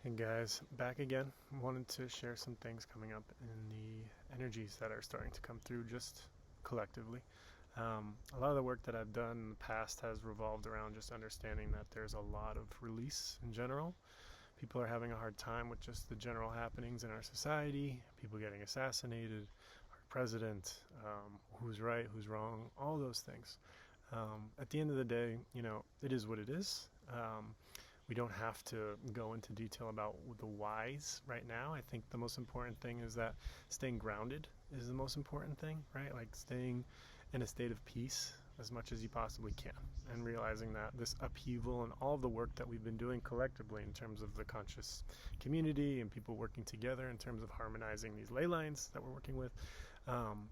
Hey guys, back again. Wanted to share some things coming up in the energies that are starting to come through just collectively. A lot of the work that I've done in the past has revolved around just understanding that there's a lot of release in general. People are having a hard time with just the general happenings in our society, people getting assassinated, our president, who's right, who's wrong, all those things. At the end of the day, it is what it is. We don't have to go into detail about the whys right now. I think the most important thing is that staying grounded is the most important thing, right? Like staying in a state of peace as much as you possibly can, and realizing that this upheaval and all the work that we've been doing collectively in terms of the conscious community and people working together in terms of harmonizing these ley lines that we're working with,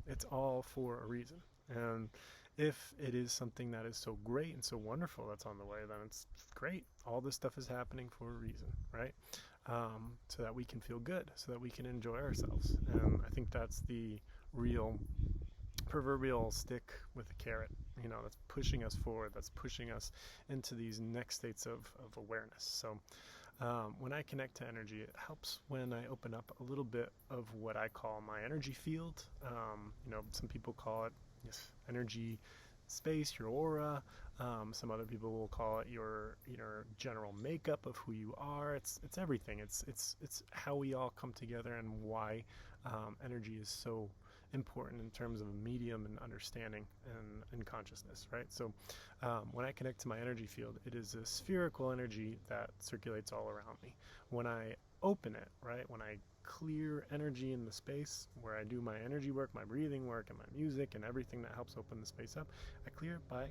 it's all for a reason. And if it is something that is so great and so wonderful that's on the way, then it's great. All this stuff is happening for a reason, right? So that we can feel good, so that we can enjoy ourselves. And I think that's the real proverbial stick with a carrot, that's pushing us forward, that's pushing us into these next states of awareness. So when I connect to energy, it helps when I open up a little bit of what I call my energy field. Some people call it energy space, your aura. Some other people will call it your general makeup of who you are. It's everything. It's how we all come together, and why energy is so important in terms of a medium and understanding and consciousness, right? So when I connect to my energy field, it is a spherical energy that circulates all around me. When I open it, right, when I clear energy in the space where I do my energy work, my breathing work, and my music, and everything that helps open the space up, I clear it by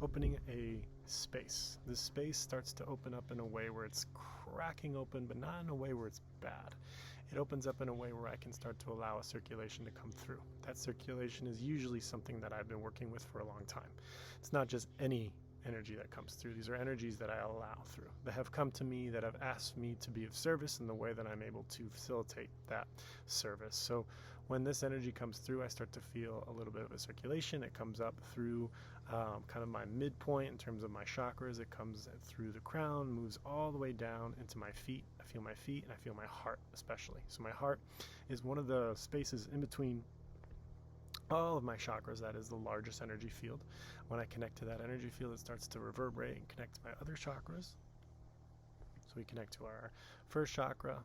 opening a space. This space starts to open up in a way where it's cracking open, but not in a way where it's bad. It opens up in a way where I can start to allow a circulation to come through. That circulation is usually something that I've been working with for a long time. It's not just any energy that comes through. These are energies that I allow through, that have come to me, that have asked me to be of service in the way that I'm able to facilitate that service. So when this energy comes through, I start to feel a little bit of a circulation. It comes up through kind of my midpoint in terms of my chakras. It comes through the crown, moves all the way down into my feet. I feel my feet, and I feel my heart especially. So my heart is one of the spaces in between all of my chakras. That is the largest energy field. When I connect to that energy field, it starts to reverberate and connect to my other chakras. So we connect to our first chakra,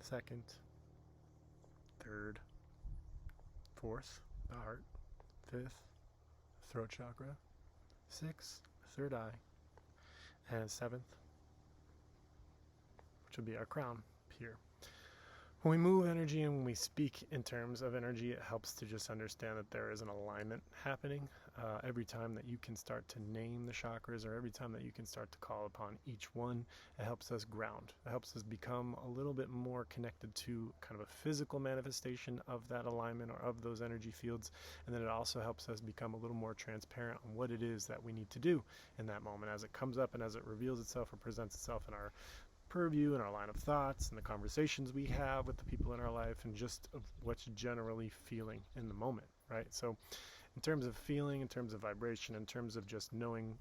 second, third, fourth, the heart, fifth, throat chakra, sixth, third eye, and seventh, which would be our crown here. When we move energy and when we speak in terms of energy, it helps to just understand that there is an alignment happening. Every time that you can start to name the chakras, or every time that you can start to call upon each one, it helps us ground. It helps us become a little bit more connected to kind of a physical manifestation of that alignment or of those energy fields. And then it also helps us become a little more transparent on what it is that we need to do in that moment as it comes up and as it reveals itself or presents itself in our purview and our line of thoughts and the conversations we have with the people in our life, and just of what's generally feeling in the moment, right? So in terms of feeling, in terms of vibration, in terms of just knowing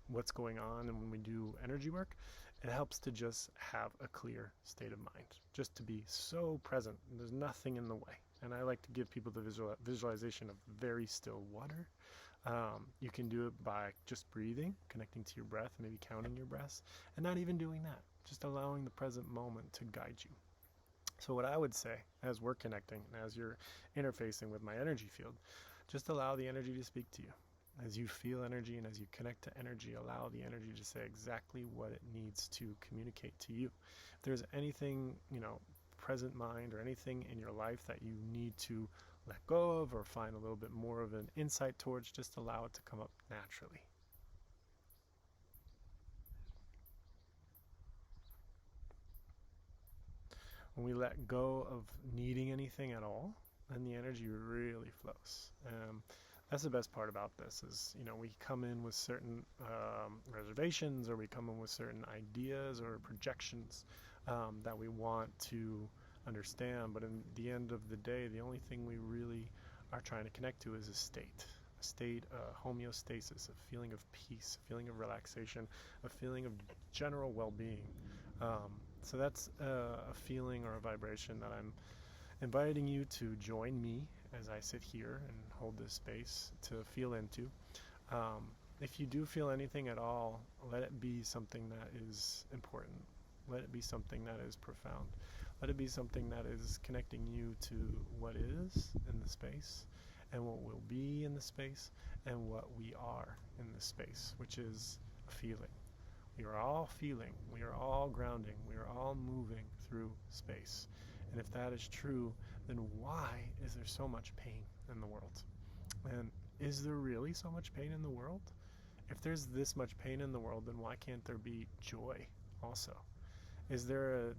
what's going on, and when we do energy work, it helps to just have a clear state of mind, just to be so present. There's nothing in the way. And I like to give people the visualization of very still water. You can do it by just breathing, connecting to your breath, maybe counting your breaths, and not even doing that, just allowing the present moment to guide you. So what I would say, as we're connecting and as you're interfacing with my energy field, just allow the energy to speak to you. As you feel energy and as you connect to energy, allow the energy to say exactly what it needs to communicate to you. If there's anything, present mind, or anything in your life that you need to let go of or find a little bit more of an insight towards, just allow it to come up naturally. When we let go of needing anything at all, then the energy really flows. That's the best part about this is, we come in with certain reservations, or we come in with certain ideas or projections that we want to understand. But in the end of the day, the only thing we really are trying to connect to is a state. a state, homeostasis, a feeling of peace, a feeling of relaxation, a feeling of general well-being. So that's a feeling or a vibration that I'm inviting you to join me as I sit here and hold this space to feel into. If you do feel anything at all, let it be something that is important. Let it be something that is profound. Let it be something that is connecting you to what is in the space and what will be in the space and what we are in the space, which is a feeling. We are all feeling. We are all grounding. We are all moving through space. And if that is true, then why is there so much pain in the world? And is there really so much pain in the world? If there's this much pain in the world, then why can't there be joy also? Is there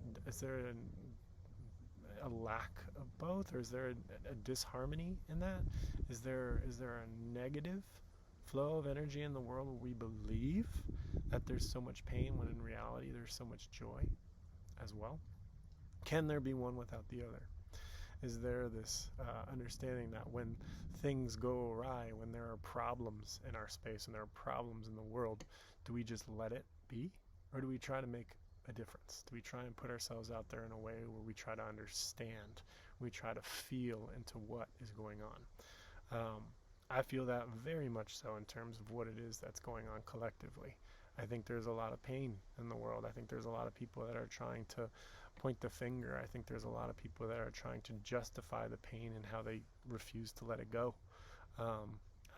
a lack of both, or is there a disharmony in that? Is there a negative flow of energy in the world where we believe that there's so much pain when in reality there's so much joy as well? Can there be one without the other? Is there this understanding that when things go awry, when there are problems in our space and there are problems in the world, do we just let it be? Or do we try to make a difference? Do we try and put ourselves out there in a way where we try to understand, we try to feel into what is going on? I feel that very much so in terms of what it is that's going on collectively. I think there's a lot of pain in the world. I think there's a lot of people that are trying to point the finger. I think there's a lot of people that are trying to justify the pain and how they refuse to let it go. I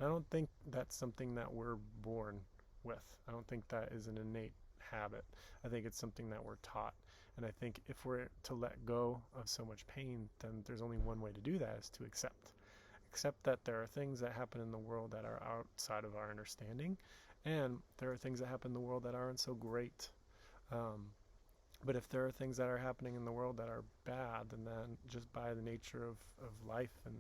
don't think that's something that we're born with. I don't think that is an innate habit. I think it's something that we're taught. And I think if we're to let go of so much pain, then there's only one way to do that, is to accept. Accept that there are things that happen in the world that are outside of our understanding, and there are things that happen in the world that aren't so great. But if there are things that are happening in the world that are bad, then just by the nature of life and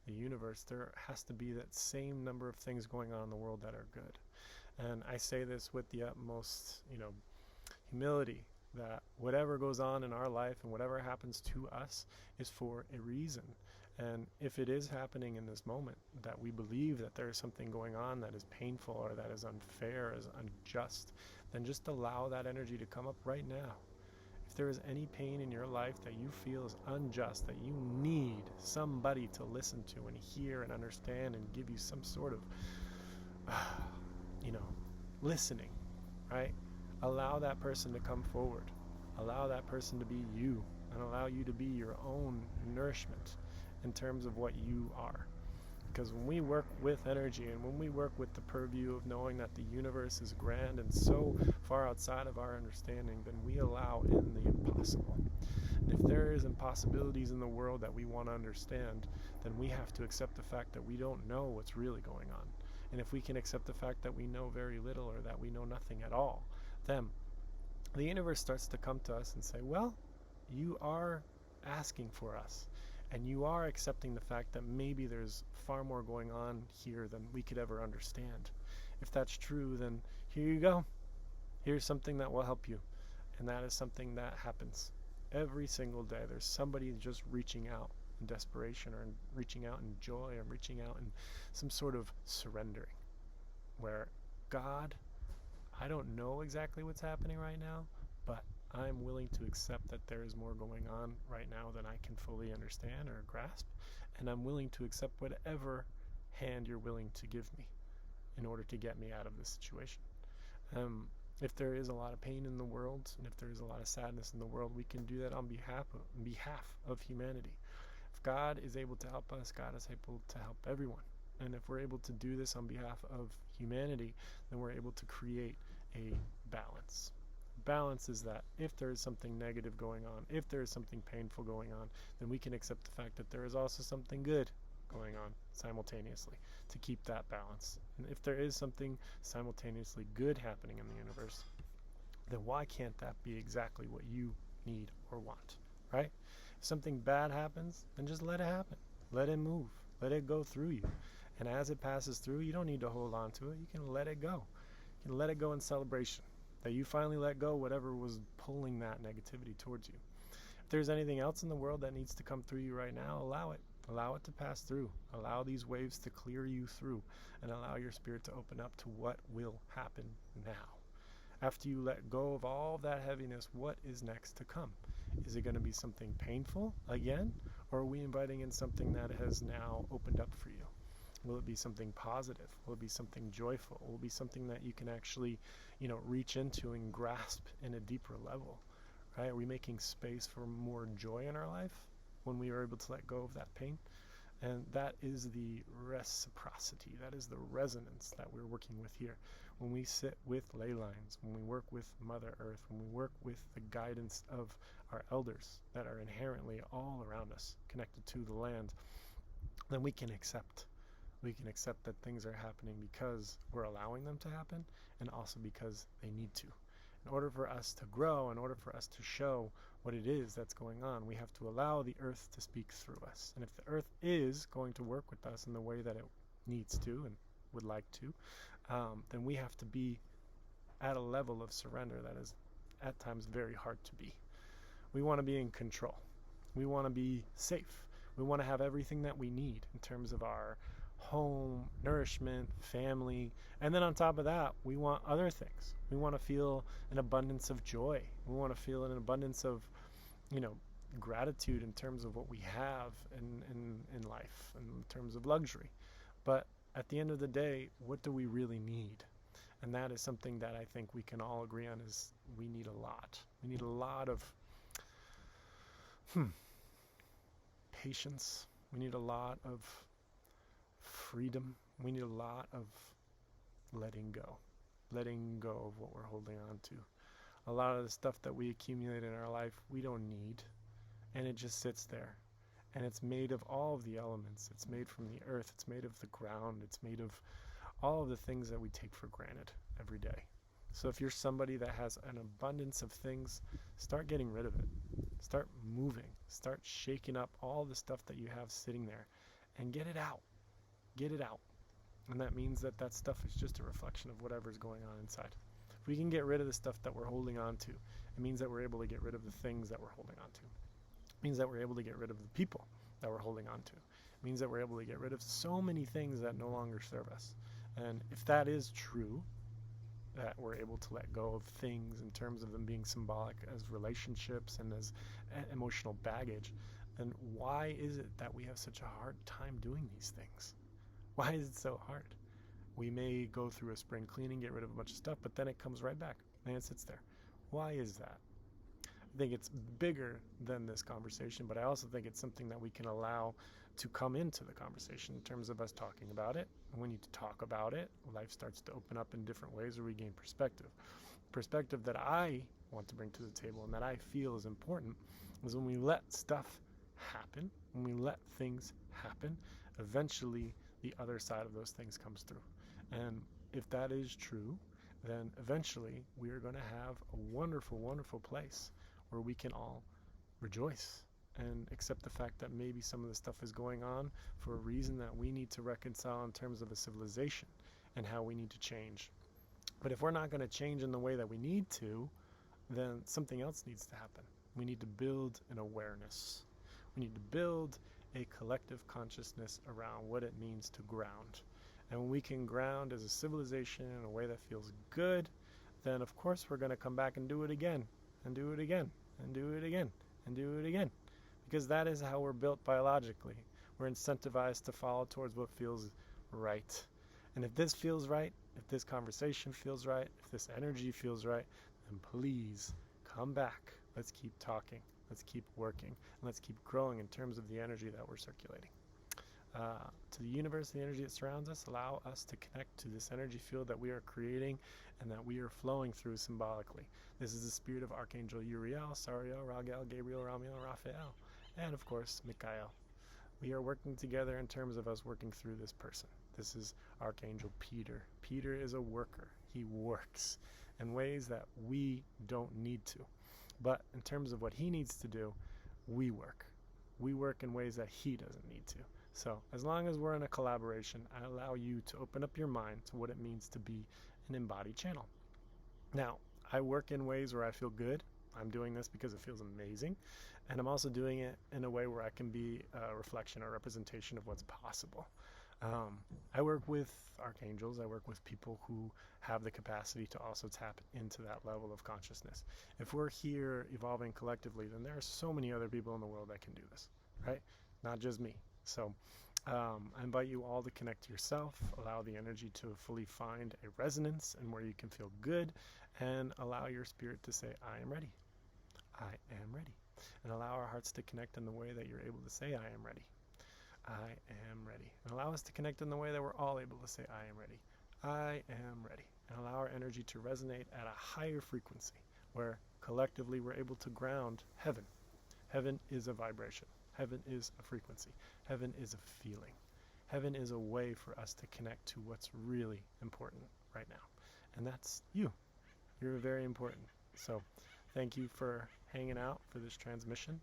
the universe, there has to be that same number of things going on in the world that are good. And I say this with the utmost, humility, that whatever goes on in our life and whatever happens to us is for a reason. And if it is happening in this moment, that we believe that there is something going on that is painful or that is unfair, is unjust, then just allow that energy to come up right now. If there is any pain in your life that you feel is unjust, that you need somebody to listen to and hear and understand and give you some sort of, listening, right? Allow that person to come forward. Allow that person to be you, and allow you to be your own nourishment in terms of what you are. Because when we work with energy and when we work with the purview of knowing that the universe is grand and so far outside of our understanding, then we allow in the impossible. And if there is impossibilities in the world that we want to understand, then we have to accept the fact that we don't know what's really going on. And if we can accept the fact that we know very little or that we know nothing at all, then the universe starts to come to us and say, well, you are asking for us. And you are accepting the fact that maybe there's far more going on here than we could ever understand. If that's true, then here you go. Here's something that will help you. And that is something that happens every single day. There's somebody just reaching out in desperation, or reaching out in joy, or reaching out in some sort of surrendering. Where, God, I don't know exactly what's happening right now, but I'm willing to accept that there is more going on right now than I can fully understand or grasp, and I'm willing to accept whatever hand you're willing to give me in order to get me out of this situation. If there is a lot of pain in the world, and if there is a lot of sadness in the world, we can do that on behalf of humanity. If God is able to help us, God is able to help everyone. And if we're able to do this on behalf of humanity, then we're able to create a balance. Balance is that if there is something negative going on, if there is something painful going on, then we can accept the fact that there is also something good going on simultaneously to keep that balance. And if there is something simultaneously good happening in the universe, then why can't that be exactly what you need or want, right? If something bad happens, then just let it happen. Let it move. Let it go through you. And as it passes through, you don't need to hold on to it. You can let it go. You can let it go in celebration that you finally let go whatever was pulling that negativity towards you. If there's anything else in the world that needs to come through you right now, allow it. Allow it to pass through. Allow these waves to clear you through, and allow your spirit to open up to what will happen now. After you let go of all that heaviness, what is next to come? Is it going to be something painful again, or are we inviting in something that has now opened up for you? Will it be something positive? Will it be something joyful? Will it be something that you can actually, reach into and grasp in a deeper level? Right? Are we making space for more joy in our life when we are able to let go of that pain? And that is the reciprocity. That is the resonance that we're working with here. When we sit with ley lines, when we work with Mother Earth, when we work with the guidance of our elders that are inherently all around us, connected to the land, then we can accept. We can accept that things are happening because we're allowing them to happen, and also because they need to. In order for us to grow, in order for us to show what it is that's going on, we have to allow the earth to speak through us. And if the earth is going to work with us in the way that it needs to and would like to, then we have to be at a level of surrender that is at times very hard to be. We want to be in control. We want to be safe. We want to have everything that we need in terms of our home, nourishment, family, and then on top of that, we want other things. We want to feel an abundance of joy. We want to feel an abundance of, gratitude in terms of what we have in life, in terms of luxury. But at the end of the day, what do we really need? And that is something that I think we can all agree on is we need a lot. We need a lot of patience. We need a lot of freedom. We need a lot of letting go of what we're holding on to. A lot of the stuff that we accumulate in our life, we don't need, and it just sits there. And it's made of all of the elements. It's made from the earth. It's made of the ground. It's made of all of the things that we take for granted every day. So if you're somebody that has an abundance of things, start getting rid of it. Start moving. Start shaking up all the stuff that you have sitting there and get it out. Get it out. And that means that stuff is just a reflection of whatever's going on inside. If we can get rid of the stuff that we're holding on to, it means that we're able to get rid of the things that we're holding on to. It means that we're able to get rid of the people that we're holding on to. It means that we're able to get rid of so many things that no longer serve us. And if that is true, that we're able to let go of things in terms of them being symbolic as relationships and as emotional baggage, then why is it that we have such a hard time doing these things? Why is it so hard? We may go through a spring cleaning, get rid of a bunch of stuff, but then it comes right back and it sits there. Why is that? I think it's bigger than this conversation, but I also think it's something that we can allow to come into the conversation in terms of us talking about it. And when you talk about it, life starts to open up in different ways where we gain perspective. Perspective that I want to bring to the table and that I feel is important is when we let stuff happen, when we let things happen, eventually the other side of those things comes through. And if that is true, then eventually we are going to have a wonderful, wonderful place where we can all rejoice and accept the fact that maybe some of the stuff is going on for a reason that we need to reconcile in terms of a civilization and how we need to change. But if we're not going to change in the way that we need to, then something else needs to happen. We need to build an awareness. We need to build a collective consciousness around what it means to ground. And when we can ground as a civilization in a way that feels good, then of course we're going to come back and do it again, and do it again, and do it again, and do it again. Because that is how we're built biologically. We're incentivized to follow towards what feels right. And if this feels right, if this conversation feels right, if this energy feels right, then please come back. Let's keep talking. Let's keep working. And let's keep growing in terms of the energy that we're circulating. To the universe, the energy that surrounds us, allow us to connect to this energy field that we are creating and that we are flowing through symbolically. This is the spirit of Archangel Uriel, Sariel, Raguel, Gabriel, Ramiel, Raphael, and of course, Michael. We are working together in terms of us working through this person. This is Archangel Peter. Peter is a worker. He works in ways that we don't need to. But in terms of what he needs to do, we work. We work in ways that he doesn't need to. So as long as we're in a collaboration, I allow you to open up your mind to what it means to be an embodied channel. Now, I work in ways where I feel good I'm doing this because it feels amazing, and I'm also doing it in a way where I can be a reflection or representation of what's possible. I work with archangels. I work with people who have the capacity to also tap into that level of consciousness. If we're here evolving collectively, then there are so many other people in the world that can do this, right? Not just me. So I invite you all to connect to yourself, allow the energy to fully find a resonance and where you can feel good, and allow your spirit to say, I am ready. I am ready. And allow our hearts to connect in the way that you're able to say, I am ready. I am ready. And allow us to connect in the way that we're all able to say, I am ready. I am ready. And allow our energy to resonate at a higher frequency where collectively we're able to ground heaven. Heaven is a vibration. Heaven is a frequency. Heaven is a feeling. Heaven is a way for us to connect to what's really important right now. And that's you. You're very important. So thank you for hanging out for this transmission.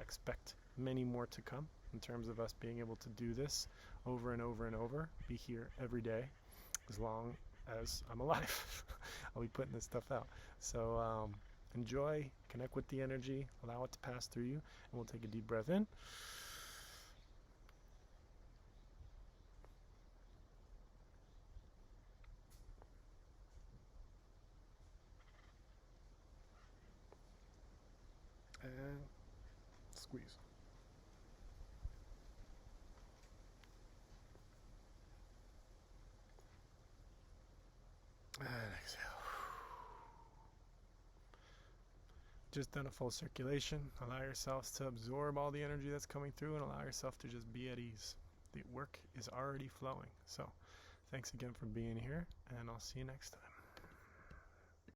Expect many more to come in terms of us being able to do this over and over and over. Be here every day as long as I'm alive. I'll be putting this stuff out. So enjoy, connect with the energy, allow it to pass through you, and we'll take a deep breath in. And squeeze. And exhale. Just done a full circulation. Allow yourselves to absorb all the energy that's coming through and allow yourself to just be at ease. The work is already flowing. So thanks again for being here, and I'll see you next time.